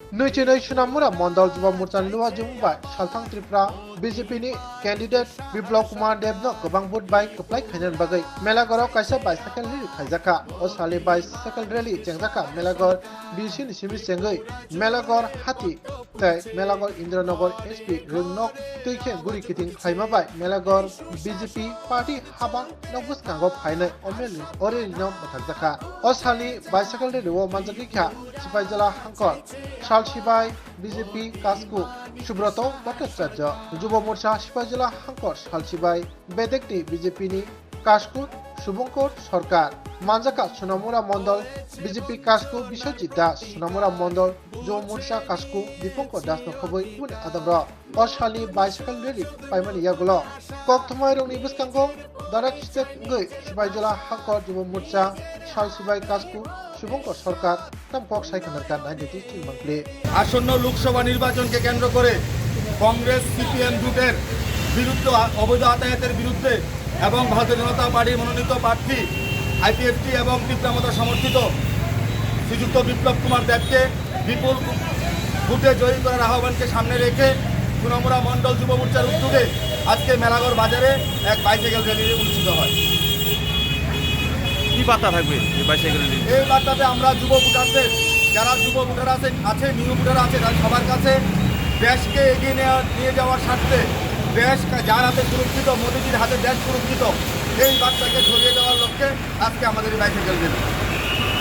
Nuchinoi Shunamura Mondal Juba Murtan Lua Jumba, Shaltang Tripura, BJP candidate Biplop Kumar Devno, Kabang Bud by Kaplai Kajan Bagay, Melagoro Kaisa bicycle rally Kajaka, Osali bicycle rally Jangaka, Melagor, Bishin Simis Sengay, Melagor Hati, Melagor Indranogor SP, Runok, Taken Guri Kiting Kaimabai, Melagor, BJP Party Haba, Nobus Kango Paine, Omeli, Orino Matazaka, Osali bicycle rally Manzakika, Sipajala Hankor, Shalshibai, BJP Kasku, Subroto Bhattacharya, Juba Morcha Sipajala Hankor, Shalshibai, Bedekti BJP ni Kasku, Subankor Sarkar, Manjaka Sonamura Mondal, BJP Kasku, Biswajit Das, Sonamura Mondal, Juba Morcha Kasku, Dipankar Das Nokoboi, Ibn Adamra, Oshali bicycle rally, Paimani Yagulo, Koktomai Roni Buskango, Darak Step Gui, Sipajala Hankor, Juba Morcha, Shalshibai Kasku, Shubhankar সরকার তামকক সাইকেনারকার 93 মানলে আসন্ন লোকসভা নির্বাচনকে কেন্দ্র করে Congress CPM জোটের বিরুদ্ধে অবৈধ আদায়াতের বিরুদ্ধে এবং ভারতীয় জনতা পার্টির মনোনীত প্রার্থী আইপিএফটি এবং তীব্রমতা সমর্থিত শ্রীযুক্ত বিপ্লব কুমার দেবকে বিপুল ভোটে জয়ী করার আহ্বানকে সামনে রেখে সোনামুড়া মণ্ডল যুব মোর্চার উদ্যোগে আজকে মেলাগড় বাজারে এক বাইসাইকেল র্যালি অনুষ্ঠিত হয়। কি বার্তা থাকবে এই বাইসাইকেল র্যালি? এই বার্তাতে আমরা যুব ভোটারদের, যারা যুব ভোটার আছে নিউ ভোটার আছে, তার সবার কাছে দেশকে এগিয়ে নিয়ে যাওয়ার স্বার্থে দেশ যার হাতে সুরক্ষিত, মোদীজির হাতে দেশ সুরক্ষিত, এই বার্তাকে ছড়িয়ে দেওয়ার লক্ষ্যে আজকে আমাদের এই বাইসাইকেল র্যালি।